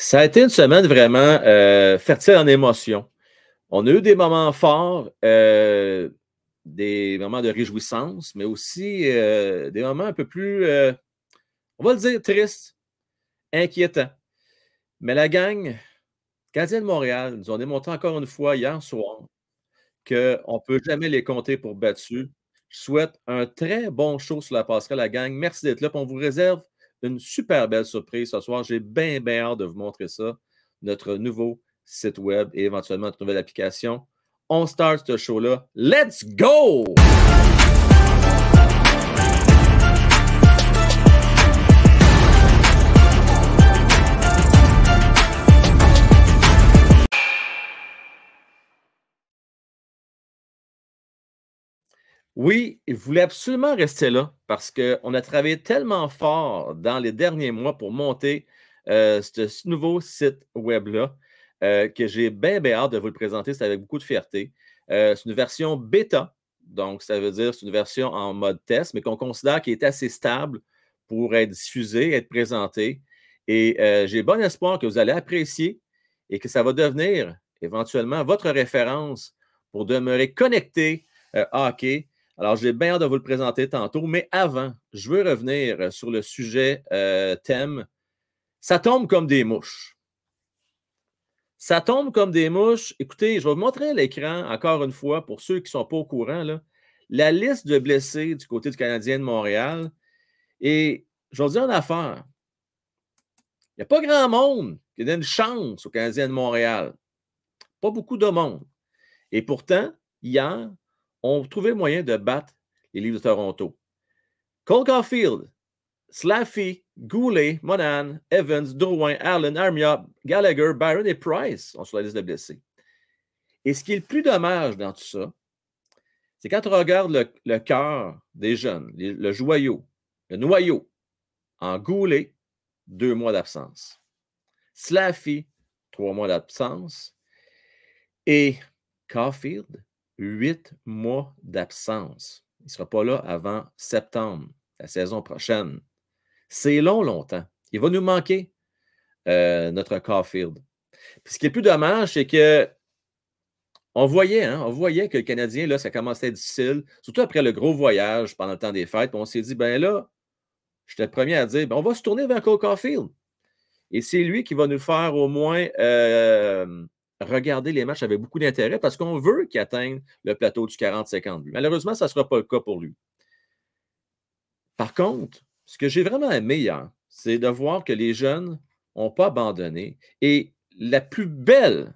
Ça a été une semaine vraiment fertile en émotions. On a eu des moments forts, des moments de réjouissance, mais aussi des moments un peu plus, on va le dire, tristes, inquiétants. Mais la gang Canadiens de Montréal nous ont démontré encore une fois hier soir qu'on ne peut jamais les compter pour battus. Je souhaite un très bon show sur la passerelle, la gang. Merci d'être là. Puis on vous réserve une super belle surprise ce soir. J'ai bien, bien hâte de vous montrer ça. Notre nouveau site web et éventuellement notre nouvelle application. On start ce show-là. Let's go! Oui, il voulait absolument rester là parce qu'on a travaillé tellement fort dans les derniers mois pour monter ce nouveau site web-là que j'ai bien, bien hâte de vous le présenter. C'est avec beaucoup de fierté. C'est une version bêta, donc ça veut dire c'est une version en mode test, mais qu'on considère qui est assez stable pour être diffusée, être présentée. Et j'ai bon espoir que vous allez apprécier et que ça va devenir éventuellement votre référence pour demeurer connecté à hockey. Alors, j'ai bien hâte de vous le présenter tantôt, mais avant, je veux revenir sur le sujet thème. Ça tombe comme des mouches. Ça tombe comme des mouches. Écoutez, je vais vous montrer à l'écran, encore une fois, pour ceux qui ne sont pas au courant, là, la liste de blessés du côté du Canadien de Montréal. Et je vais vous dire une affaire. Il n'y a pas grand monde qui donne une chance aux Canadiens de Montréal. Pas beaucoup de monde. Et pourtant, hier, on trouvait moyen de battre les Leafs de Toronto. Cole Caulfield, Slaffy, Goulet, Monahan, Evans, Drouin, Allen, Armia, Gallagher, Byron et Price sont sur la liste de blessés. Et ce qui est le plus dommage dans tout ça, c'est quand on regarde le cœur des jeunes, le joyau, le noyau, en Goulet, 2 mois d'absence. Slaffy, 3 mois d'absence. Et Caulfield, 8 mois d'absence. Il ne sera pas là avant septembre, la saison prochaine. C'est long, longtemps. Il va nous manquer notre Caulfield. Puis ce qui est plus dommage, c'est que on voyait que le Canadien, là, ça commençait à être difficile, surtout après le gros voyage pendant le temps des fêtes. Puis on s'est dit, ben là, j'étais le premier à dire, ben on va se tourner vers Cole Caulfield. Et c'est lui qui va nous faire au moins regarder les matchs avec beaucoup d'intérêt parce qu'on veut qu'il atteigne le plateau du 40-50 buts. Malheureusement, ça ne sera pas le cas pour lui. Par contre, ce que j'ai vraiment aimé hier, c'est de voir que les jeunes n'ont pas abandonné. Et la plus belle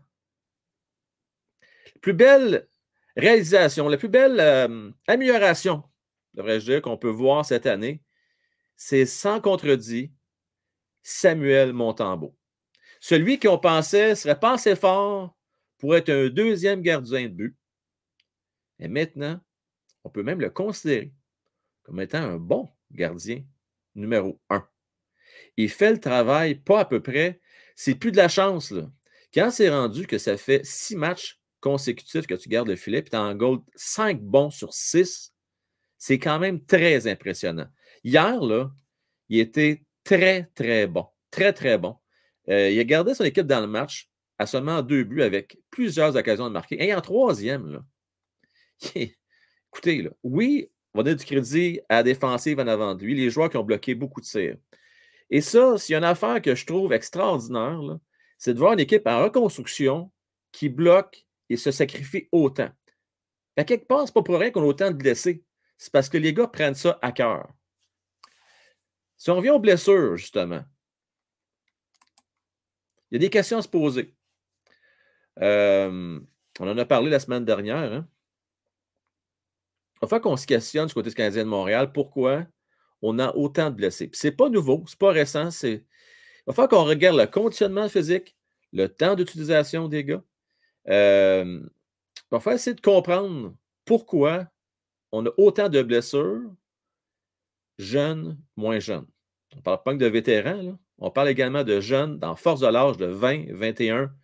réalisation, la plus belle amélioration, devrais-je dire, qu'on peut voir cette année, c'est sans contredit Samuel Montembeault. Celui qu'on pensait serait pas assez fort pour être un deuxième gardien de but. Et maintenant, on peut même le considérer comme étant un bon gardien numéro 1. Il fait le travail pas à peu près. C'est plus de la chance, là. Quand c'est rendu que ça fait 6 matchs consécutifs que tu gardes le filet et tu en goal 5 bons sur 6, c'est quand même très impressionnant. Hier, là, il était très, très bon. Très, très bon. Il a gardé son équipe dans le match à seulement 2 buts avec plusieurs occasions de marquer. Et en troisième, là, écoutez, là, oui, on va donner du crédit à la défensive en avant de lui, les joueurs qui ont bloqué beaucoup de tirs. Et ça, s'il y a une affaire que je trouve extraordinaire, c'est de voir une équipe en reconstruction qui bloque et se sacrifie autant. À quelque part, ce n'est pas pour rien qu'on a autant de blessés. C'est parce que les gars prennent ça à cœur. Si on revient aux blessures, justement, il y a des questions à se poser. On en a parlé la semaine dernière. Hein? Il va falloir qu'on se questionne du côté du Canadien de Montréal pourquoi on a autant de blessés. Ce n'est pas nouveau, ce n'est pas récent. Il va falloir qu'on regarde le conditionnement physique, le temps d'utilisation des gars. Il va falloir essayer de comprendre pourquoi on a autant de blessures, jeunes, moins jeunes. On ne parle pas que de vétérans, là. On parle également de jeunes dans force de l'âge de 20, 21,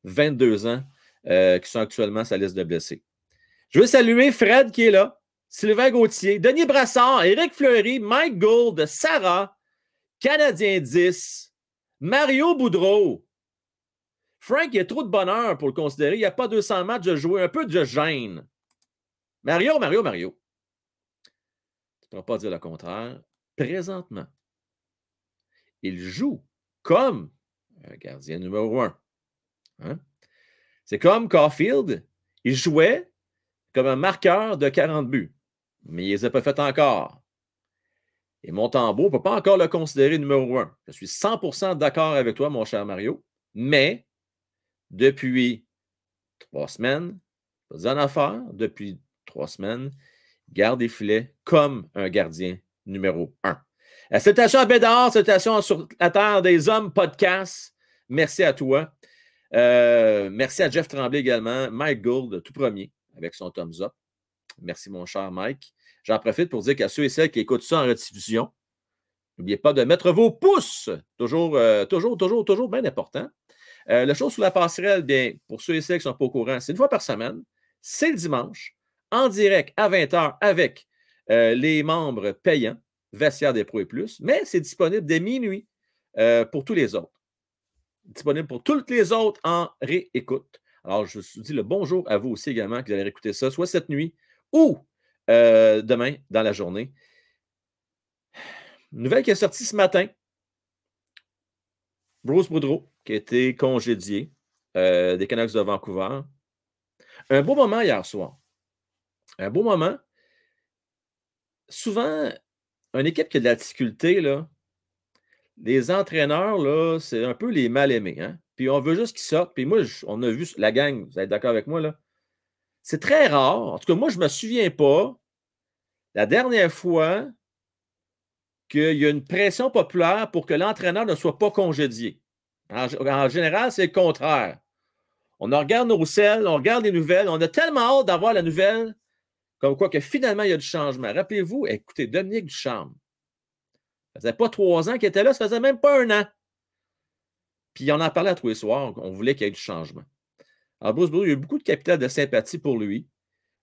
22 ans qui sont actuellement sur la liste de blessés. Je veux saluer Fred qui est là, Sylvain Gauthier, Denis Brassard, Éric Fleury, Mike Gould, Sarah, Canadien 10, Mario Boudreau, Frank, il y a trop de bonheur pour le considérer. Il n'y a pas 200 matchs de jouer. Un peu de gêne. Mario. Tu ne pourras pas dire le contraire. Présentement, il joue comme un gardien numéro 1. Hein? C'est comme Caulfield. Il jouait comme un marqueur de 40 buts. Mais il ne les a pas fait encore. Et Montembeault ne peut pas encore le considérer numéro 1. Je suis 100% d'accord avec toi, mon cher Mario. Mais, depuis 3 semaines, je vais dire une affaire, depuis 3 semaines, il garde des filets comme un gardien numéro 1. Salutations à Bédard, salutations sur la terre des hommes podcast. Merci à toi. Merci à Jeff Tremblay également. Mike Gould, tout premier, avec son thumbs up. Merci, mon cher Mike. J'en profite pour dire qu'à ceux et celles qui écoutent ça en rediffusion, n'oubliez pas de mettre vos pouces. Toujours bien important. Le show sur la passerelle, bien, pour ceux et celles qui ne sont pas au courant, c'est une fois par semaine. C'est le dimanche, en direct à 20h avec les membres payants, Vestiaire des Pros et Plus, mais c'est disponible dès minuit pour tous les autres. Disponible pour toutes les autres en réécoute. Alors, je vous dis le bonjour à vous aussi également qui allez réécouter ça, soit cette nuit ou demain dans la journée. Une nouvelle qui est sortie ce matin. Bruce Boudreau, qui a été congédié des Canucks de Vancouver. Un beau moment hier soir. Un beau moment. Souvent, une équipe qui a de la difficulté, là, les entraîneurs, là, c'est un peu les mal-aimés. Hein? Puis on veut juste qu'ils sortent. Puis moi, on a vu la gang, vous êtes d'accord avec moi, là? C'est très rare. En tout cas, moi, je ne me souviens pas la dernière fois qu'il y a une pression populaire pour que l'entraîneur ne soit pas congédié. En général, c'est le contraire. On regarde nos selles, on regarde les nouvelles. On a tellement hâte d'avoir la nouvelle, comme quoi que finalement, il y a du changement. Rappelez-vous, écoutez, Dominique Ducharme. Ça faisait pas 3 ans qu'il était là, ça faisait même pas 1 an. Puis on en parlait à tous les soirs, on voulait qu'il y ait du changement. Alors, Bruce Boudreau, il y a eu beaucoup de capital de sympathie pour lui.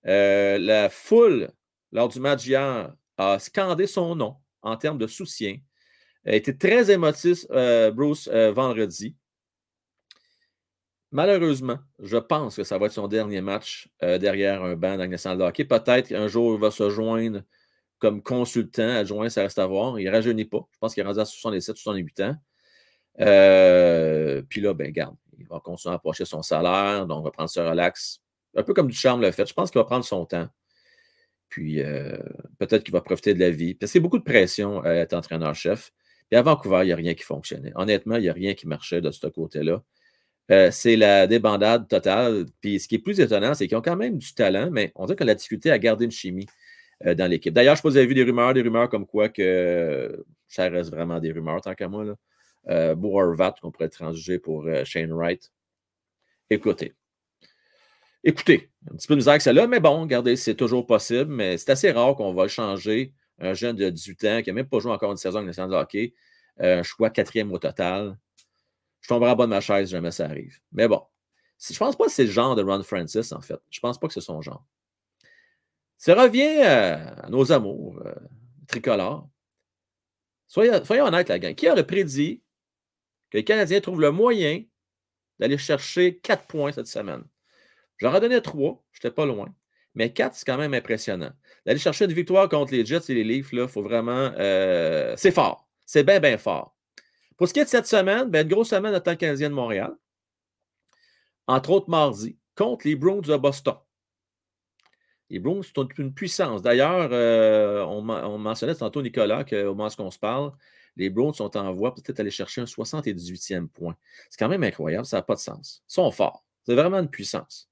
La foule, lors du match hier, a scandé son nom en termes de soutien. Il a été très émotif, Bruce, vendredi. Malheureusement, je pense que ça va être son dernier match derrière un banc dans le national de hockey. Peut-être qu'un jour, il va se joindre comme consultant, adjoint, ça reste à voir. Il ne rajeunit pas. Je pense qu'il est rendu à 67, 68 ans. Puis là, ben garde, il va continuer à approcher son salaire, donc il va prendre ce relax. Un peu comme Ducharme l'a fait. Je pense qu'il va prendre son temps. Puis peut-être qu'il va profiter de la vie. Parce qu'il y a beaucoup de pression à être entraîneur-chef. Puis à Vancouver, il n'y a rien qui fonctionnait. Honnêtement, il n'y a rien qui marchait de ce côté-là. C'est la débandade totale. Puis ce qui est plus étonnant, c'est qu'ils ont quand même du talent, mais on dirait qu'on a la difficulté à garder une chimie dans l'équipe. D'ailleurs, je ne sais pas si vous avez vu des rumeurs comme quoi que ça reste vraiment des rumeurs, tant qu'à moi. Bo Horvat, qu'on pourrait transiger pour Shane Wright. Écoutez, un petit peu de misère que celle-là, mais bon, regardez, c'est toujours possible, mais c'est assez rare qu'on va le changer. Un jeune de 18 ans qui n'a même pas joué encore une saison en national de hockey, un choix 4e au total. Je tomberai en bas de ma chaise, jamais ça arrive. Mais bon, je ne pense pas que c'est le genre de Ron Francis, en fait. Je ne pense pas que c'est son genre. Ça revient à nos amours tricolores. Soyons honnêtes, la gang. Qui aurait prédit que les Canadiens trouvent le moyen d'aller chercher 4 points cette semaine? J'en ai donné 3, je n'étais pas loin. Mais 4, c'est quand même impressionnant. D'aller chercher une victoire contre les Jets et les Leafs, il faut vraiment... c'est fort. C'est bien, bien fort. Pour ce qui est de cette semaine, ben, une grosse semaine de temps canadien de Montréal. Entre autres, mardi, contre les Bruins de Boston. Les Bruins sont une puissance. D'ailleurs, on mentionnait tantôt, Nicolas, qu'au moment où on se parle, les Bruins sont en voie peut-être aller chercher un 78e point. C'est quand même incroyable, ça n'a pas de sens. Ils sont forts. C'est vraiment une puissance.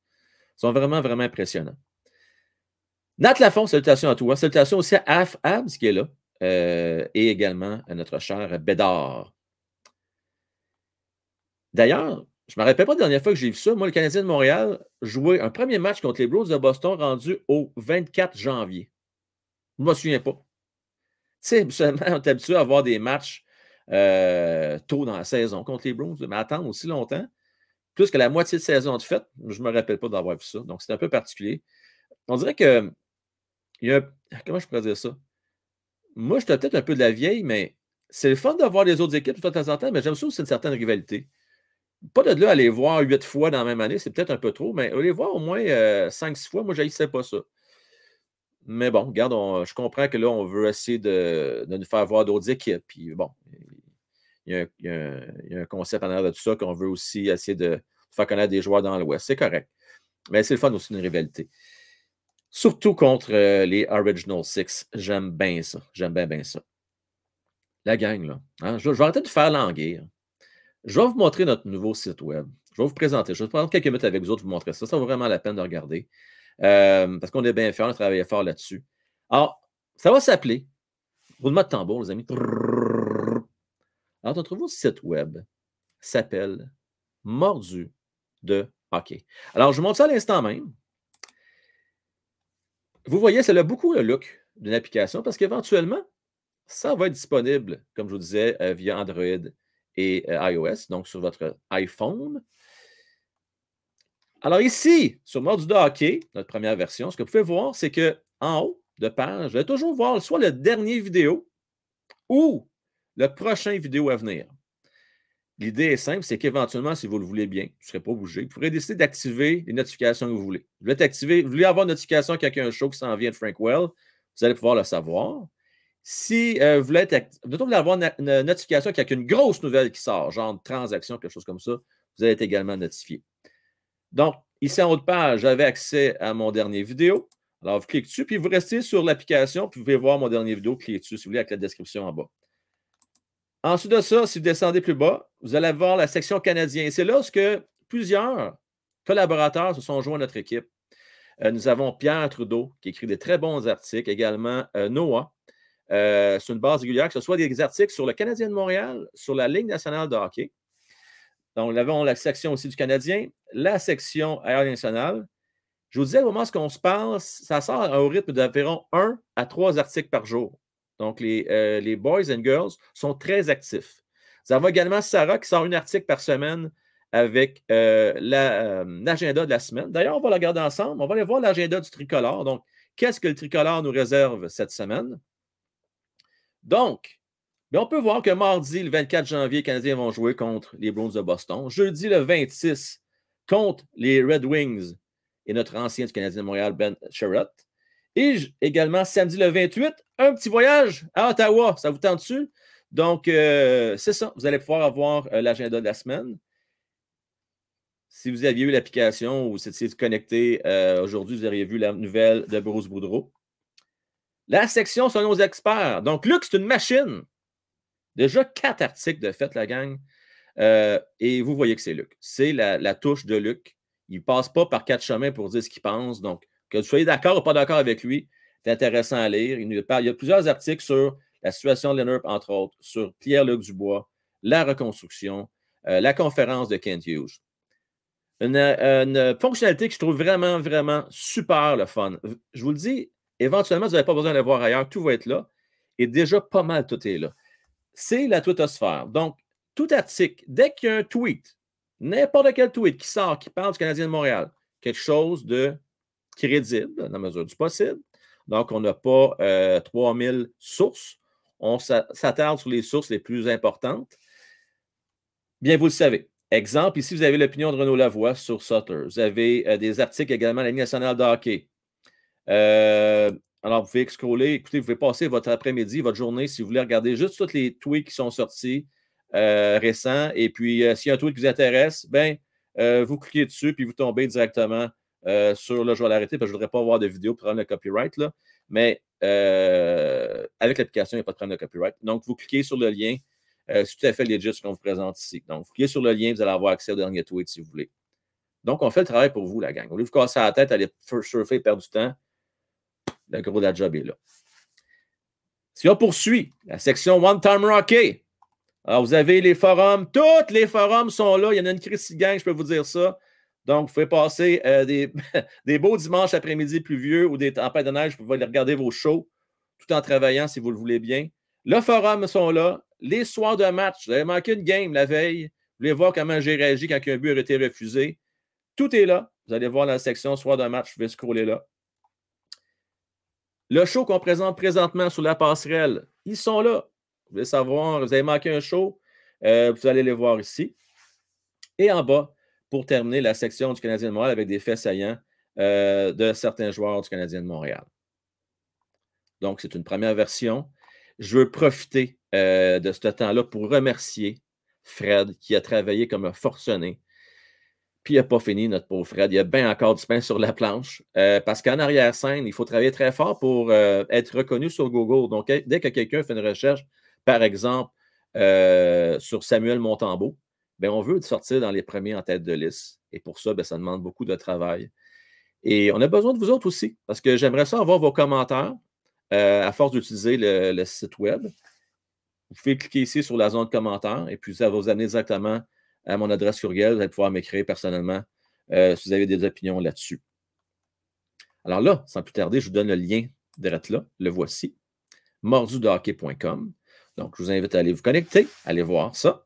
Ils sont vraiment, vraiment impressionnants. Nat Lafont, salutations à toi. Salutations aussi à Af Abs qui est là. Et également à notre cher Bédard. D'ailleurs, je ne me rappelle pas la dernière fois que j'ai vu ça. Moi, le Canadien de Montréal jouait un premier match contre les Bruins de Boston rendu au 24 janvier. Je ne me souviens pas. Tu sais, seulement, on est habitué à avoir des matchs tôt dans la saison contre les Bruins, mais attendre aussi longtemps, plus que la moitié de saison de fait, je ne me rappelle pas d'avoir vu ça. Donc, c'est un peu particulier. On dirait que il y a comment je pourrais dire ça? Moi, je suis peut-être un peu de la vieille, mais c'est le fun de voir les autres équipes de temps en temps, mais j'aime ça aussi une certaine rivalité. pas de là à les voir 8 fois dans la même année, c'est peut-être un peu trop, mais les voir au moins 5-6 fois, moi, je n'haïssais pas ça. Mais bon, regarde, je comprends que là, on veut essayer de nous faire voir d'autres équipes. Puis bon, il y a un concept en arrière de tout ça qu'on veut aussi essayer de faire connaître des joueurs dans l'Ouest. C'est correct. Mais c'est le fun aussi, une rivalité. Surtout contre les Original Six. J'aime bien ça. J'aime bien, bien ça. La gang, là. Hein, je vais arrêter de faire languir. Je vais vous montrer notre nouveau site web. Je vais vous présenter. Je vais prendre quelques minutes avec vous autres, vous montrer ça. Ça vaut vraiment la peine de regarder. Parce qu'on est bien fait, on a travaillé fort là-dessus. Alors, ça va s'appeler, roulement de tambour, les amis. Alors, notre nouveau site web s'appelle Mordu de hockey. Alors, je vous montre ça à l'instant même. Vous voyez, ça a beaucoup le look d'une application parce qu'éventuellement, ça va être disponible, comme je vous disais, via Android et iOS, donc sur votre iPhone. Alors ici, sur Mordu de hockey, notre première version, ce que vous pouvez voir, c'est qu'en haut de page, vous allez toujours voir soit le dernier vidéo ou le prochain vidéo à venir. L'idée est simple, c'est qu'éventuellement, si vous le voulez bien, vous ne serez pas obligé, vous pourrez décider d'activer les notifications que vous voulez. Vous voulez avoir une notification quand il y a un show qui s'en vient de Frank Well, vous allez pouvoir le savoir. Si vous voulez avoir une notification quand il y a une grosse nouvelle qui sort, genre une transaction, quelque chose comme ça, vous allez être également notifié. Donc, ici en haut de page, j'avais accès à mon dernier vidéo. Alors, vous cliquez dessus, puis vous restez sur l'application, puis vous pouvez voir mon dernier vidéo, cliquez dessus si vous voulez, avec la description en bas. Ensuite de ça, si vous descendez plus bas, vous allez voir la section canadien. C'est là où plusieurs collaborateurs se sont joints à notre équipe. Nous avons Pierre Trudeau, qui écrit des très bons articles, également Noah, sur une base régulière, que ce soit des articles sur le Canadien de Montréal, sur la Ligue nationale de hockey. Donc, nous avons la section aussi du Canadien, la section aérienne nationale. Je vous disais, au moment où on se parle, ça sort au rythme d'environ 1 à 3 articles par jour. Donc, les boys and girls sont très actifs. Nous avons également Sarah qui sort un article par semaine avec l'agenda de la semaine. D'ailleurs, on va le regarder ensemble. On va aller voir l'agenda du tricolore. Donc, qu'est-ce que le tricolore nous réserve cette semaine? Donc, on peut voir que mardi, le 24 janvier, les Canadiens vont jouer contre les Bruins de Boston. Jeudi, le 26, contre les Red Wings et notre ancien du Canadien de Montréal, Ben Sherratt. Et également, samedi le 28, un petit voyage à Ottawa. Ça vous tente dessus? Donc, c'est ça. Vous allez pouvoir avoir l'agenda de la semaine. Si vous aviez eu l'application ou si vous étiez connecté aujourd'hui, vous auriez vu la nouvelle de Bruce Boudreau. La section sur nos experts. Donc, Luc, c'est une machine. Déjà 4 articles de fait, la gang. Et vous voyez que c'est Luc. C'est la touche de Luc. Il ne passe pas par 4 chemins pour dire ce qu'il pense. Donc, que vous soyez d'accord ou pas d'accord avec lui, c'est intéressant à lire. Il y a plusieurs articles sur la situation de Leonard, entre autres, sur Pierre-Luc Dubois, la reconstruction, la conférence de Kent Hughes. Une fonctionnalité que je trouve vraiment, vraiment super le fun. Je vous le dis, éventuellement, vous n'avez pas besoin d'aller voir ailleurs. Tout va être là. Et déjà, pas mal tout est là. C'est la twittosphère. Donc, tout article, dès qu'il y a un tweet, n'importe quel tweet qui sort, qui parle du Canadien de Montréal, quelque chose de crédible, dans la mesure du possible. Donc, on n'a pas 3000 sources. On s'attarde sur les sources les plus importantes. Bien, vous le savez. Exemple, ici, vous avez l'opinion de Renaud Lavoie sur Sutter. Vous avez des articles également à la Ligue nationale de hockey. Alors, vous pouvez scroller. Écoutez, vous pouvez passer votre après-midi, votre journée, si vous voulez regarder juste tous les tweets qui sont sortis récents. Et puis, s'il y a un tweet qui vous intéresse, ben, vous cliquez dessus, puis vous tombez directement sur là, je vais l'arrêter parce que je ne voudrais pas avoir de vidéo pour prendre le copyright. Là. Mais avec l'application, il n'y a pas de problème de copyright. Donc, vous cliquez sur le lien. C'est tout à fait legit ce qu'on vous présente ici. Donc, vous cliquez sur le lien, vous allez avoir accès au dernier tweet si vous voulez. Donc, on fait le travail pour vous, la gang. Au lieu de vous casser la tête, aller surfer, perdre du temps, le gros de la job est là. Si on poursuit, la section One Time Hockey. Alors, vous avez les forums. Tous les forums sont là. Il y en a une crise gang, je peux vous dire ça. Donc, vous pouvez passer des beaux dimanches après-midi pluvieux ou des tempêtes de neige. Vous pouvez aller regarder vos shows tout en travaillant si vous le voulez bien. Le forum sont là. Les soirs de match, vous avez manqué une game la veille. Vous voulez voir comment j'ai réagi quand un but a été refusé. Tout est là. Vous allez voir dans la section soir de match. Vous pouvez scroller là. Le show qu'on présente présentement sur la passerelle, ils sont là. Vous voulez savoir, vous avez manqué un show, vous allez les voir ici. Et en bas, pour terminer, la section du Canadien de Montréal avec des faits saillants de certains joueurs du Canadien de Montréal. Donc, c'est une première version. Je veux profiter de ce temps-là pour remercier Fred, qui a travaillé comme un forcené. Puis, il n'a pas fini, notre pauvre Fred. Il y a bien encore du pain sur la planche. Parce qu'en arrière-scène, il faut travailler très fort pour être reconnu sur Google. Donc, dès que quelqu'un fait une recherche, par exemple, sur Samuel Montembeault, bien, on veut sortir dans les premiers en tête de liste. Et pour ça, bien, ça demande beaucoup de travail. Et on a besoin de vous autres aussi, parce que j'aimerais ça avoir vos commentaires à force d'utiliser le site web. Vous pouvez cliquer ici sur la zone de commentaires et puis ça va vous amener directement à mon adresse courriel. Vous allez pouvoir m'écrire personnellement si vous avez des opinions là-dessus. Alors là, sans plus tarder, je vous donne le lien direct là. Le voici. mordudehockey.com. Donc, je vous invite à aller vous connecter, aller voir ça.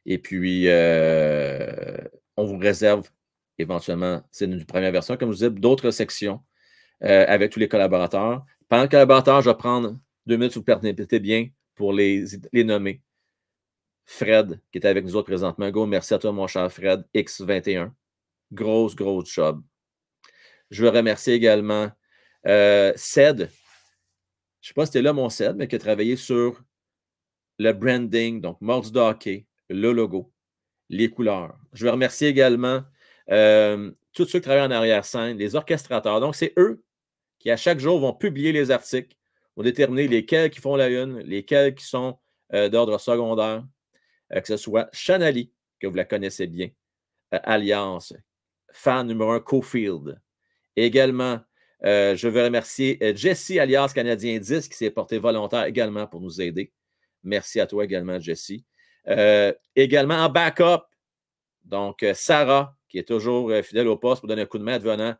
Et puis, on vous réserve éventuellement, c'est une première version, comme je vous disais, d'autres sections avec tous les collaborateurs. Pendant le collaborateur, je vais prendre 2 minutes, si vous permettez bien, pour les nommer. Fred, qui est avec nous autres présentement. Go, merci à toi, mon cher Fred, X21. Grosse job. Je veux remercier également Ced. Je ne sais pas si c'était là, mon Ced, mais qui a travaillé sur le branding, donc Mordu de hockey, le logo, les couleurs. Je veux remercier également tous ceux qui travaillent en arrière-scène, les orchestrateurs. Donc, c'est eux qui, à chaque jour, vont publier les articles, vont déterminer lesquels qui font la une, lesquels qui sont d'ordre secondaire, que ce soit Chanali, que vous la connaissez bien, Alliance, fan numéro 1, Cofield. Également, je veux remercier Jesse, alias Canadien 10, qui s'est porté volontaire également pour nous aider. Merci à toi également, Jesse. Également en backup, donc Sarah, qui est toujours fidèle au poste pour donner un coup de main advenant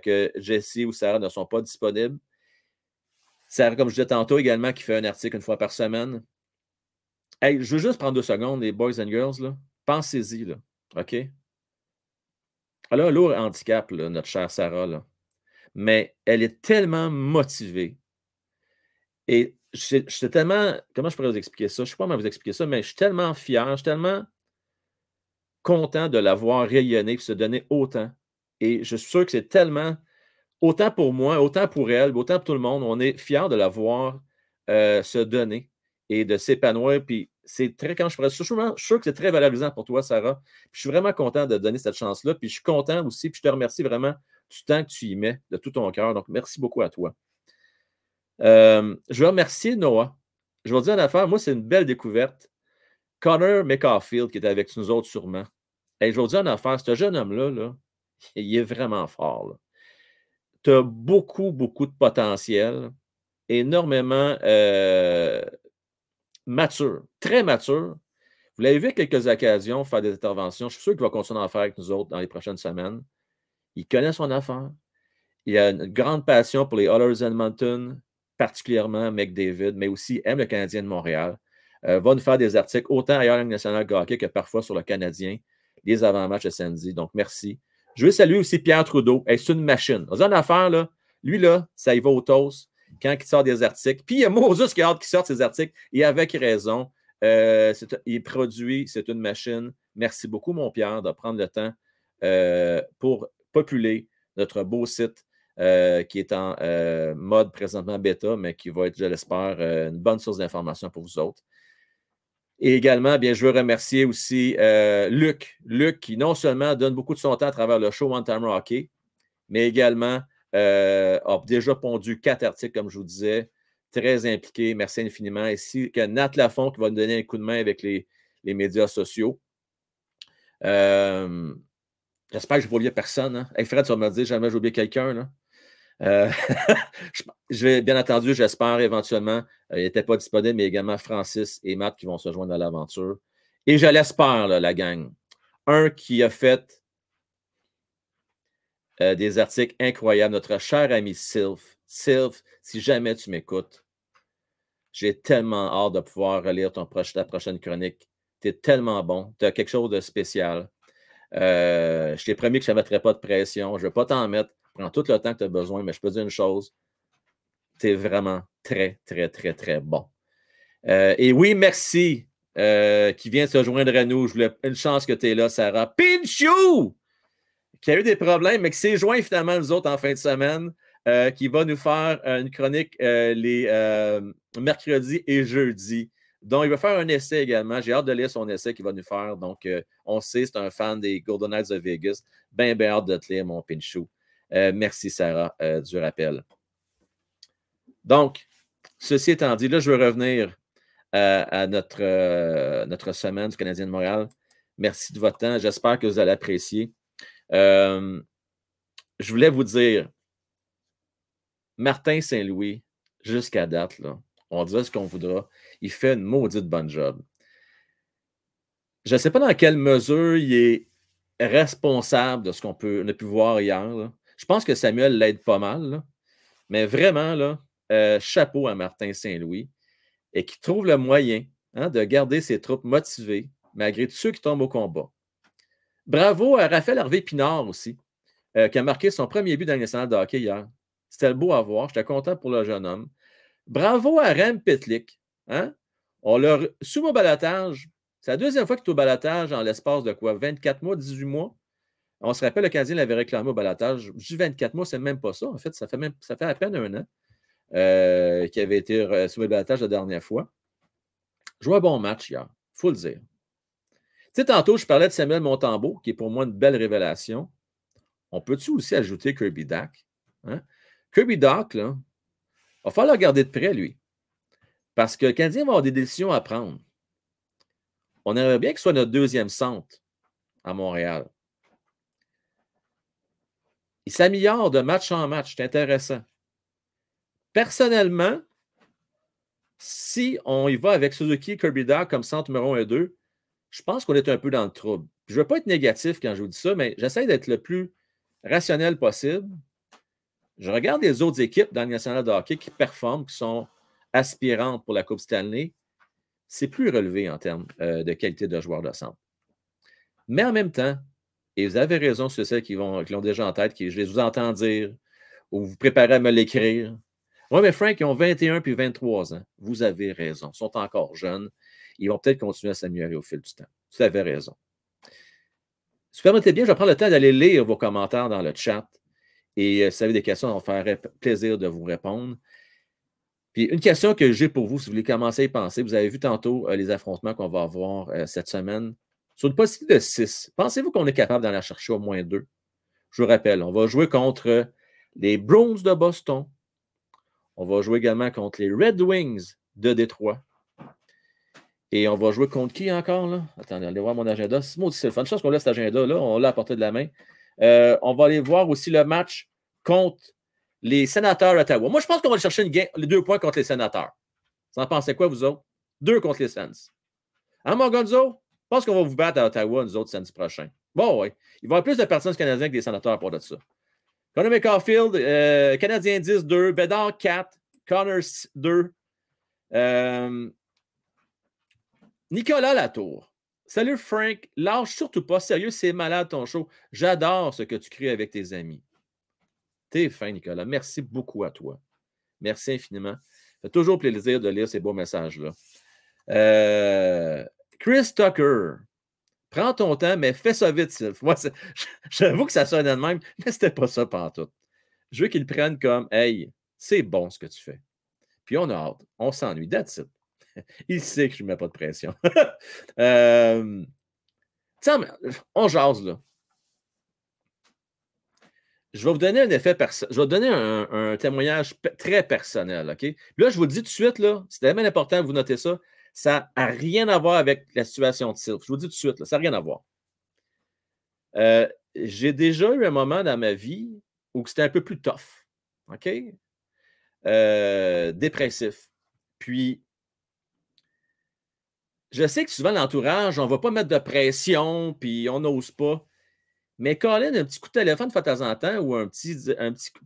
que Jesse ou Sarah ne sont pas disponibles. Sarah, comme je disais tantôt, également, qui fait un article une fois par semaine. Hey, je veux juste prendre 2 secondes, les boys and girls, là. Pensez-y, là. OK? Elle a un lourd handicap, là, notre chère Sarah, là. Mais elle est tellement motivée. Et je suis tellement... Comment je pourrais vous expliquer ça? Je ne sais pas comment vous expliquer ça, mais je suis tellement fier, je suis tellement content de la voir rayonner et se donner autant. Et je suis sûr que c'est tellement... Autant pour moi, autant pour elle, autant pour tout le monde, on est fiers de la voir se donner et de s'épanouir. Puis c'est très, quand je suis sûr que c'est très valorisant pour toi, Sarah. Puis je suis vraiment content de te donner cette chance-là. Puis je suis content aussi, puis je te remercie vraiment du temps que tu y mets, de tout ton cœur. Donc, merci beaucoup à toi. Je veux remercier Noah. Je vais te dire une affaire, moi, c'est une belle découverte. Connor McCaulfield, qui était avec nous autres sûrement. Et je vais te dire une affaire, ce jeune homme-là, là, il est vraiment fort, là. Tu as beaucoup de potentiel, énormément mature, très mature. Vous l'avez vu à quelques occasions faire des interventions. Je suis sûr qu'il va continuer à en faire avec nous autres dans les prochaines semaines. Il connaît son affaire. Il a une grande passion pour les Oilers Edmonton, particulièrement McDavid, mais aussi aime le Canadien de Montréal. Va nous faire des articles autant ailleurs à la nationale de hockey que parfois sur le Canadien, les avant-matchs de samedi. Donc, merci. Je veux saluer aussi Pierre Trudeau. Hey, c'est une machine. Dans une affaire, là, lui, là, ça y va au toast quand il sort des articles. Puis il y a Moses qui a hâte qu'il sorte ses articles. Et avec raison. Il produit, c'est une machine. Merci beaucoup, mon Pierre, de prendre le temps pour populer notre beau site qui est en mode présentement bêta, mais qui va être, je l'espère, une bonne source d'information pour vous autres. Et également, bien, je veux remercier aussi Luc. Luc, qui non seulement donne beaucoup de son temps à travers le show One Time Hockey, mais également a déjà pondu 4 articles, comme je vous disais, très impliqué. Merci infiniment. Ici, que Nat Lafont qui va nous donner un coup de main avec les médias sociaux. J'espère que je n'ai pas oublié personne. Hein? Hey Fred, tu vas me dire, jamais j'ai oublié quelqu'un, là. Bien entendu, j'espère éventuellement, il n'était pas disponible, mais également Francis et Matt qui vont se joindre à l'aventure. Et je l'espère, la gang. Un qui a fait des articles incroyables, notre cher ami Sylph. Sylph, si jamais tu m'écoutes, j'ai tellement hâte de pouvoir relire ta prochaine chronique. Tu es tellement bon. Tu as quelque chose de spécial. Je t'ai promis que je ne mettrais pas de pression. Je ne vais pas t'en mettre. Prends tout le temps que tu as besoin, mais je peux te dire une chose. Tu es vraiment très bon. Et oui, merci qui vient se joindre à nous. Je voulais une chance que tu es là, Sarah. Pinchou! Qui a eu des problèmes, mais qui s'est joint finalement nous autres en fin de semaine, qui va nous faire une chronique les mercredis et jeudis. Donc, il va faire un essai également. J'ai hâte de lire son essai qu'il va nous faire. Donc, on sait, c'est un fan des Golden Knights de Vegas. Ben hâte de te lire, mon Pinchou. Merci, Sarah, du rappel. Donc, ceci étant dit, là, je veux revenir à notre semaine du Canadien de Montréal. Merci de votre temps. J'espère que vous allez apprécier. Je voulais vous dire, Martin Saint-Louis, jusqu'à date, là, on dira ce qu'on voudra, il fait une maudite bonne job. Je ne sais pas dans quelle mesure il est responsable de ce qu'on a pu voir hier. Là. Je pense que Samuel l'aide pas mal, là. Mais vraiment, là, chapeau à Martin Saint-Louis et qui trouve le moyen de garder ses troupes motivées malgré tous ceux qui tombent au combat. Bravo à Raphaël Harvey-Pinard aussi, qui a marqué son premier but dans le national de hockey hier. C'était beau à voir. J'étais content pour le jeune homme. Bravo à Rem Pitlick. Hein? On l'a sous mon balotage. C'est la deuxième fois qu'il est au balotage en l'espace de quoi? 24 mois, 18 mois? On se rappelle, le Canadien l'avait réclamé au balotage. Du 24 mois, c'est même pas ça. En fait, ça fait à peine un an qu'il avait été sous le balotage la dernière fois. Joué un bon match hier. Il faut le dire. Tu sais, tantôt, je parlais de Samuel Montembeault, qui est pour moi une belle révélation. On peut-tu aussi ajouter Kirby Dach? Hein? Kirby Dach, là, il va falloir le garder de près, lui. Parce que le Canadien va avoir des décisions à prendre. On aimerait bien qu'il soit notre deuxième centre à Montréal. Il s'améliore de match en match. C'est intéressant. Personnellement, si on y va avec Suzuki et Kirby Dach comme centre numéro 1 et 2, je pense qu'on est un peu dans le trouble. Je ne veux pas être négatif quand je vous dis ça, mais j'essaie d'être le plus rationnel possible. Je regarde les autres équipes dans le national de hockey qui performent, qui sont aspirantes pour la Coupe Stanley. C'est plus relevé en termes de qualité de joueur de centre. Mais en même temps, et vous avez raison sur ceux qui l'ont déjà en tête, je les vous entends dire, ou vous préparez à me l'écrire. Oui, mais Frank, ils ont 21 puis 23 ans. Vous avez raison. Ils sont encore jeunes. Ils vont peut-être continuer à s'améliorer au fil du temps. Vous avez raison. Si vous permettez bien, je vais prendre le temps d'aller lire vos commentaires dans le chat. Et si vous avez des questions, on va faire plaisir de vous répondre. Puis une question que j'ai pour vous, si vous voulez commencer à y penser, vous avez vu tantôt les affrontements qu'on va avoir cette semaine. Sur une possibilité de 6, pensez-vous qu'on est capable d'en aller chercher au moins 2? Je vous rappelle, on va jouer contre les Bruins de Boston. On va jouer également contre les Red Wings de Détroit. Et on va jouer contre qui encore, là? Attendez, allez voir mon agenda. C'est le fun. Je pense qu'on a cet agenda-là. On l'a à portée de la main. On va aller voir aussi le match contre les Sénateurs d'Ottawa. Moi, je pense qu'on va aller chercher les 2 points contre les Sénateurs. Vous en pensez quoi, vous autres? 2 contre les Sens. Hein, mon Gonzo? Je pense qu'on va vous battre à Ottawa, nous autres, samedi prochain. Bon, oui. Il va y avoir plus de personnes canadiennes que des Sénateurs pour de ça. Connor McCaulfield, Canadien 10, 2. Bédard, 4. Connors, 2. Nicolas Latour. Salut Frank. Lâche surtout pas. Sérieux, c'est malade ton show. J'adore ce que tu crées avec tes amis. T'es fin, Nicolas. Merci beaucoup à toi. Merci infiniment. Ça fait toujours plaisir de lire ces beaux messages-là. Chris Tucker. Prends ton temps, mais fais ça vite, Sylph. Moi, j'avoue que ça sonne de même, mais c'était pas ça pantoute. Je veux qu'ils prennent comme, hey, c'est bon ce que tu fais. Puis on a hâte. On s'ennuie. That's it. Il sait que je ne mets pas de pression. On jase, là. Je vais vous donner un effet personnel. Je vais vous donner un témoignage très personnel, OK? Puis là, je vous le dis tout de suite, là, c'est tellement important que vous notez ça. Ça n'a rien à voir avec la situation de Sylph. Je vous le dis tout de suite, là, ça n'a rien à voir. J'ai déjà eu un moment dans ma vie où c'était un peu plus tough, OK? Dépressif. Puis, je sais que souvent, l'entourage, on ne va pas mettre de pression, puis on n'ose pas. Mais Colin, un petit coup de téléphone de temps en temps ou un petit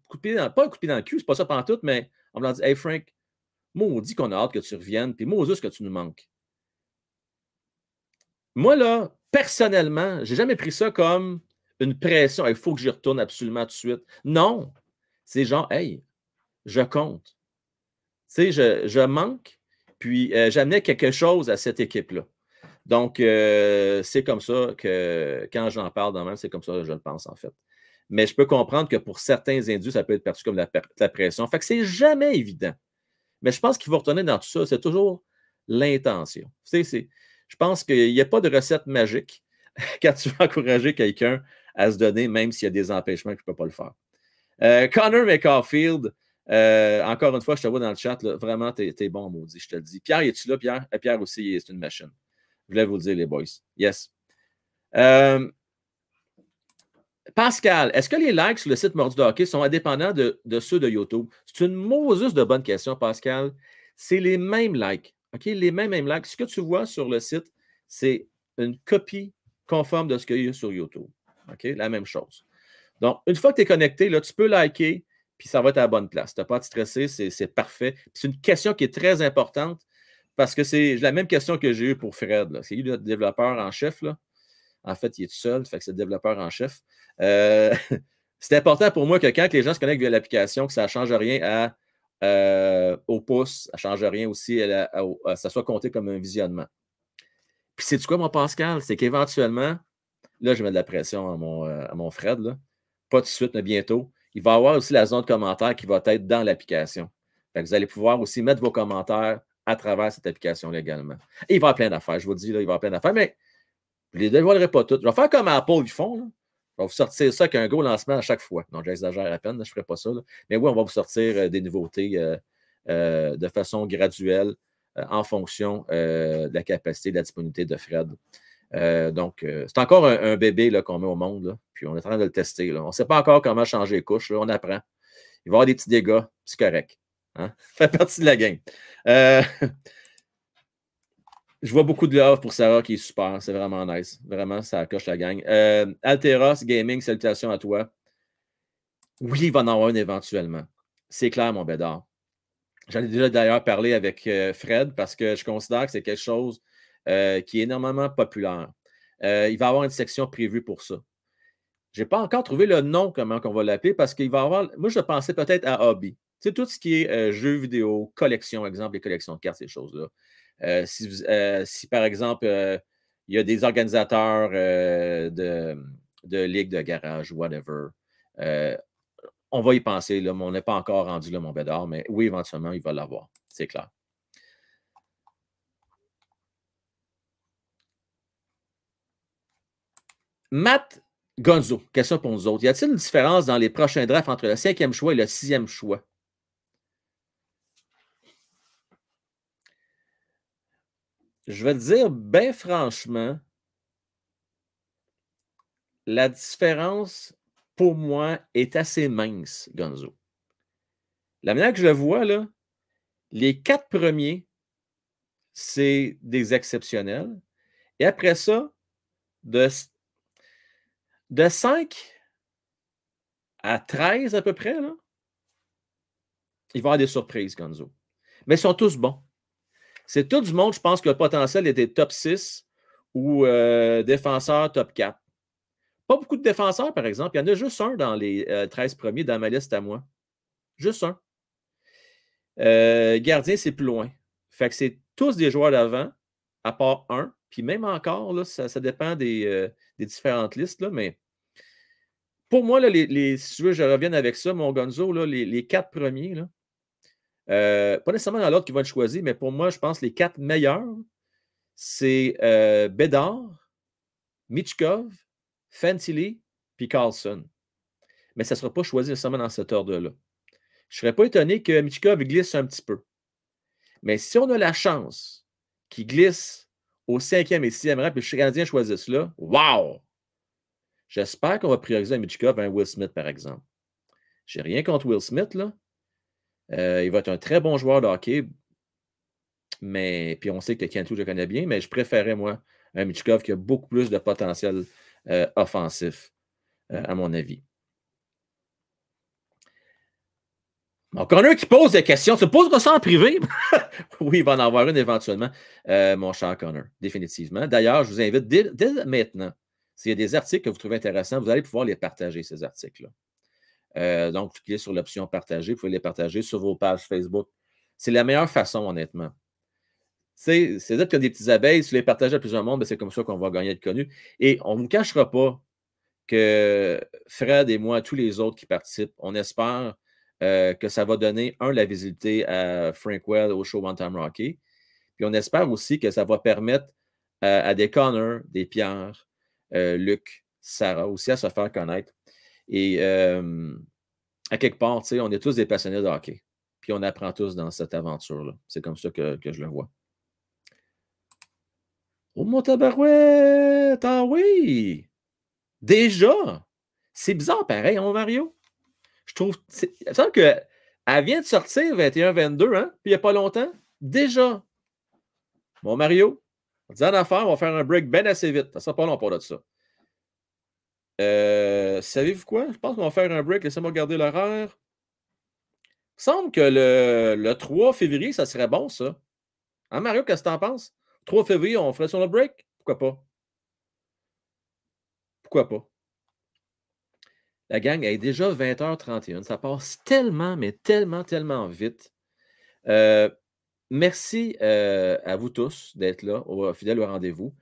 coup de pied pas un coup de pied dans le cul, c'est pas ça pantoute, mais on me l'a dit, hey Frank, maudit qu'on a hâte que tu reviennes, puis maudit ce que tu nous manques. Moi, là, personnellement, j'ai jamais pris ça comme une pression. Il faut que j'y retourne absolument tout de suite. Non. C'est genre, hey, je compte. Tu sais, je manque, puis j'amenais quelque chose à cette équipe-là. Donc, c'est comme ça que quand j'en parle dans même, c'est comme ça que je le pense, en fait. Mais je peux comprendre que pour certains indus, ça peut être perçu comme la pression. Fait que c'est jamais évident. Mais je pense qu'il faut retourner dans tout ça, c'est toujours l'intention. Je pense qu'il n'y a pas de recette magique quand tu veux encourager quelqu'un à se donner, même s'il y a des empêchements que je ne peux pas le faire. Connor McCaulfield, encore une fois, je te vois dans le chat, là, vraiment, t'es bon, maudit, je te le dis. Pierre, es-tu là, Pierre? Pierre aussi, c'est une machine. Je voulais vous le dire, les boys. Yes. Pascal, est-ce que les likes sur le site Mordu de hockey sont indépendants de ceux de YouTube? C'est une Moses de bonne question, Pascal. C'est les mêmes likes. OK? Les mêmes likes. Ce que tu vois sur le site, c'est une copie conforme de ce qu'il y a sur YouTube. OK? La même chose. Donc, une fois que tu es connecté, là, tu peux liker, puis ça va être à la bonne place. Tu n'as pas à te stresser, c'est parfait. C'est une question qui est très importante parce que c'est la même question que j'ai eue pour Fred. C'est lui le développeur en chef. Là. En fait, il est tout seul, fait que c'est le développeur en chef. C'est important pour moi que quand les gens se connectent via l'application, que ça ne change rien au pouce, ça ne change rien aussi, ça soit compté comme un visionnement. Puis c'est du quoi, mon Pascal? C'est qu'éventuellement, là, je mets de la pression à mon Fred, là. Pas tout de suite, mais bientôt. Il va y avoir aussi la zone de commentaires qui va être dans l'application. Vous allez pouvoir aussi mettre vos commentaires à travers cette application également. Et il va y avoir plein d'affaires, je vous dis, là, il va y avoir plein d'affaires, mais je ne les dévoilerai pas toutes. Je vais faire comme Apple ils font. Là. Je vais vous sortir ça avec un gros lancement à chaque fois. Donc, j'exagère à peine, là, je ne ferai pas ça. Là. Mais oui, on va vous sortir des nouveautés de façon graduelle en fonction de la capacité, de la disponibilité de Fred. Donc, c'est encore un bébé qu'on met au monde, là, puis on est en train de le tester. Là. On ne sait pas encore comment changer les couches, là, on apprend. Il va y avoir des petits dégâts, c'est correct. Hein? Ça fait partie de la game. Je vois beaucoup de love pour Sarah qui est super. C'est vraiment nice. Vraiment, ça coche la gang. Alteros Gaming, salutations à toi. Oui, il va en avoir une éventuellement. C'est clair, mon bédard. J'en ai déjà d'ailleurs parlé avec Fred parce que je considère que c'est quelque chose qui est énormément populaire. Il va y avoir une section prévue pour ça. Je n'ai pas encore trouvé le nom, comment on va l'appeler, parce qu'il va y avoir. Moi, je pensais peut-être à hobby. Tu sais, tout ce qui est jeux vidéo, collection, exemple, les collections de cartes, ces choses-là. Si, par exemple, il y a des organisateurs de ligues de garage, whatever, on va y penser, là, mais on n'est pas encore rendu là, mon bédard, mais oui, éventuellement, il va l'avoir. C'est clair. Matt Gonzo, question pour nous autres. Y a-t-il une différence dans les prochains drafts entre le 5e choix et le 6e choix? Je vais te dire, bien franchement, la différence, pour moi, est assez mince, Gonzo. La manière que je le vois, là, les 4 premiers, c'est des exceptionnels. Et après ça, de 5 à 13 à peu près, là, il va y avoir des surprises, Gonzo. Mais ils sont tous bons. C'est tout du monde, je pense que le potentiel était top 6 ou défenseur top 4. Pas beaucoup de défenseurs, par exemple. Il y en a juste un dans les 13 premiers dans ma liste à moi. Juste un. Gardien, c'est plus loin. Fait que c'est tous des joueurs d'avant, à part un. Puis même encore, là, ça dépend des différentes listes, là, mais pour moi, là, si tu veux, je revienne avec ça, mon Gonzo, là, les 4 premiers, là, pas nécessairement dans l'ordre qui va être choisi, mais pour moi, je pense que les 4 meilleurs, c'est Bédard, Michkov, Fantilli, puis Carlson. Mais ça ne sera pas choisi nécessairement dans cet ordre-là. Je ne serais pas étonné que Michkov glisse un petit peu. Mais si on a la chance qu'il glisse au 5e et 6e rang, puis le Canadien choisisse là, wow! J'espère qu'on va prioriser un Michkov à un Will Smith, par exemple. Je n'ai rien contre Will Smith, là. Il va être un très bon joueur de hockey. Mais puis on sait que Cantu, je le connais bien, mais je préférais, moi, un Michkov qui a beaucoup plus de potentiel offensif, à mon avis. Donc, on a un qui pose des questions. Tu poseras ça en privé? Oui, il va en avoir une éventuellement, mon cher Connor, définitivement. D'ailleurs, je vous invite dès maintenant, s'il y a des articles que vous trouvez intéressants, vous allez pouvoir les partager, ces articles-là. Donc, cliquez sur l'option partager, vous pouvez les partager sur vos pages Facebook. C'est la meilleure façon, honnêtement. C'est-à-dire qu'il y a des petites abeilles, si tu les partages à plusieurs mondes, ben, c'est comme ça qu'on va gagner à être connu. Et on ne vous cachera pas que Fred et moi, tous les autres qui participent, on espère que ça va donner, la visibilité à Frank Well au show One Time Rocky. Puis on espère aussi que ça va permettre à des Connor, des Pierre, Luc, Sarah aussi à se faire connaître. Et à quelque part, on est tous des passionnés de hockey. Puis on apprend tous dans cette aventure-là. C'est comme ça que je le vois. Oh mon tabarouette! Ah oui! Déjà! C'est bizarre pareil, hein, Mario? Je trouve. Il me semble qu'elle vient de sortir 21-22, hein? Puis il n'y a pas longtemps. Déjà. Bon, Mario, on dit en affaire, on va faire un break bien assez vite. Ça sera pas long pour de ça. Savez-vous quoi? Je pense qu'on va faire un break. Laissez-moi regarder l'horaire. Il me semble que le 3 février, ça serait bon, ça. Hein, Mario, qu'est-ce que tu en penses? 3 février, on ferait sur le break? Pourquoi pas? Pourquoi pas? La gang, elle est déjà 20h31. Ça passe tellement, mais tellement, tellement vite. Merci à vous tous d'être là, fidèles au rendez-vous.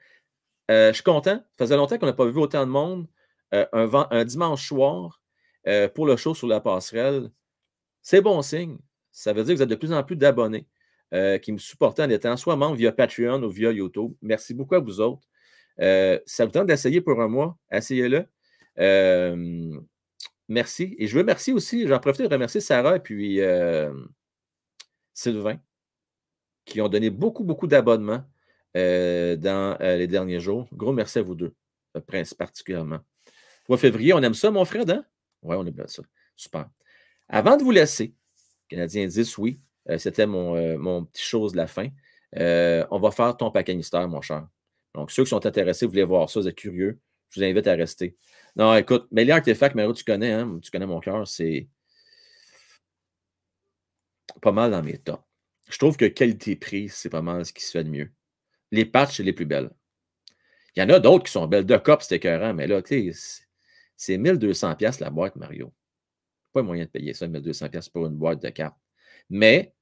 Je suis content. Ça faisait longtemps qu'on n'a pas vu autant de monde un dimanche soir pour le show sur la passerelle. C'est bon signe. Ça veut dire que vous êtes de plus en plus d'abonnés qui me supportent en étant soit membre via Patreon ou via YouTube. Merci beaucoup à vous autres. Ça vous tente d'essayer pour un mois? Essayez-le. Merci. Et je veux remercier aussi, j'en profite de remercier Sarah et puis Sylvain, qui ont donné beaucoup, beaucoup d'abonnements dans les derniers jours. Gros merci à vous deux, particulièrement. 3 février, on aime ça, mon Fred, hein? Oui, on aime ça. Super. Avant de vous laisser, Canadien 10, oui, c'était mon petit chose de la fin. On va faire ton paquet mystère, mon cher. Donc, ceux qui sont intéressés, vous voulez voir ça, vous êtes curieux, je vous invite à rester. Non, écoute, mais les artefacts, Mario, tu connais, hein? Tu connais mon cœur, c'est pas mal dans mes tops. Je trouve que qualité-prix, c'est pas mal ce qui se fait de mieux. Les patchs, c'est les plus belles. Il y en a d'autres qui sont belles. De cop, c'est écœurant, mais là, tu sais, c'est 1200$ la boîte, Mario. Pas moyen de payer ça, 1200$ pour une boîte de cartes. Mais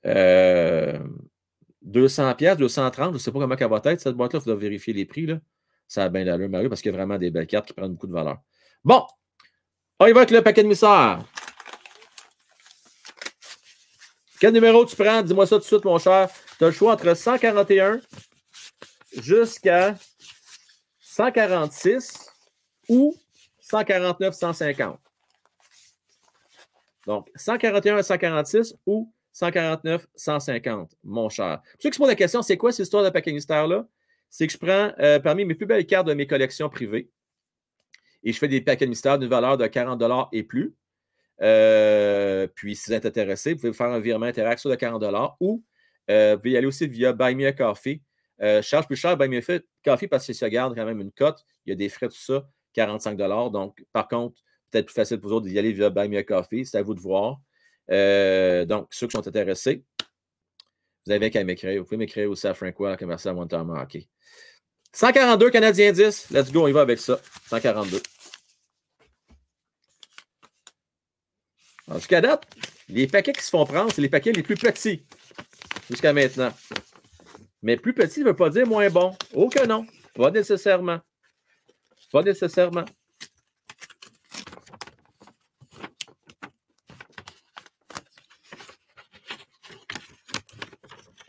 200$, 230$, je ne sais pas comment elle va être, cette boîte-là, il faudra vérifier les prix. Là. Ça a bien d'allure, Mario, parce qu'il y a vraiment des belles cartes qui prennent beaucoup de valeur. Bon, on y va avec le paquet de mystère. Quel numéro tu prends? Dis-moi ça tout de suite, mon cher. Tu as le choix entre 141 jusqu'à 146 ou 149, 150. Donc, 141 à 146 ou 149, 150, mon cher. Pour ceux qui se posent la question, c'est quoi cette histoire de paquet mystère-là? C'est que je prends parmi mes plus belles cartes de mes collections privées et je fais des paquets mystères d'une valeur de 40$ et plus. Puis, si vous êtes intéressé, vous pouvez faire un virement Interact de 40$ ou vous pouvez y aller aussi via Buy Me a Coffee. Charge plus cher Buy Me a Coffee parce que ça garde quand même une cote. Il y a des frais, tout ça, 45$. Donc, par contre, peut-être plus facile pour vous autres d'y aller via Buy Me a Coffee. C'est à vous de voir. Donc, ceux qui sont intéressés, vous avez qu'à m'écrire. Vous pouvez m'écrire aussi à Frank Well, à commercial One Time Hockey. 142 Canadiens 10. Let's go, on y va avec ça. 142. Jusqu'à date, les paquets qui se font prendre, c'est les paquets les plus petits jusqu'à maintenant. Mais plus petit ne veut pas dire moins bon. Oh que non. Pas nécessairement. Pas nécessairement.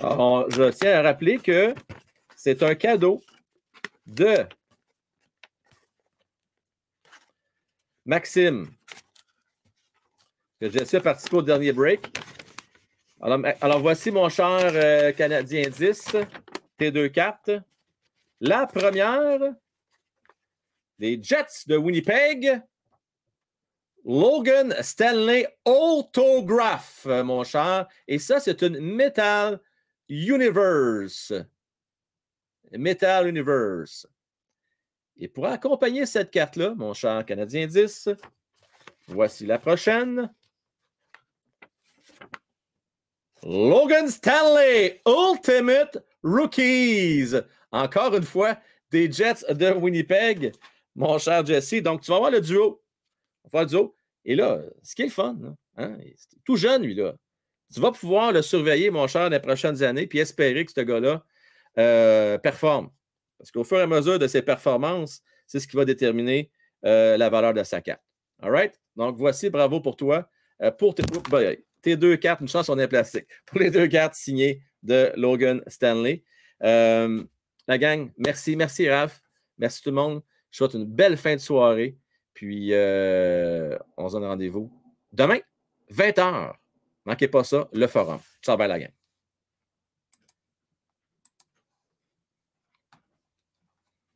Alors, je tiens à rappeler que c'est un cadeau de Maxime, que j'ai essayé de participer au dernier break. Alors voici mon cher Canadien 10, T2 cartes. La première, les Jets de Winnipeg, Logan Stanley Autograph, mon cher. Et ça, c'est une Metal Universe. Metal Universe. Et pour accompagner cette carte-là, mon cher Canadien 10, voici la prochaine. Logan Stanley Ultimate Rookies. Encore une fois, des Jets de Winnipeg, mon cher Jesse. Donc, tu vas voir le duo. On va faire le duo. Et là, ce qui est le fun, hein? Il est tout jeune, lui, là. Tu vas pouvoir le surveiller, mon cher, dans les prochaines années, puis espérer que ce gars-là performe. Parce qu'au fur et à mesure de ses performances, c'est ce qui va déterminer la valeur de sa carte. All right? Donc, voici, bravo pour toi. Pour tes 2 cartes, une chance, on est plastique. Pour les 2 cartes signées de Logan Stanley. La gang, merci. Merci, Raph. Merci tout le monde. Je souhaite une belle fin de soirée. Puis, on se donne rendez-vous demain, 20h. Manquez pas ça, le forum. Ciao, bye la gang.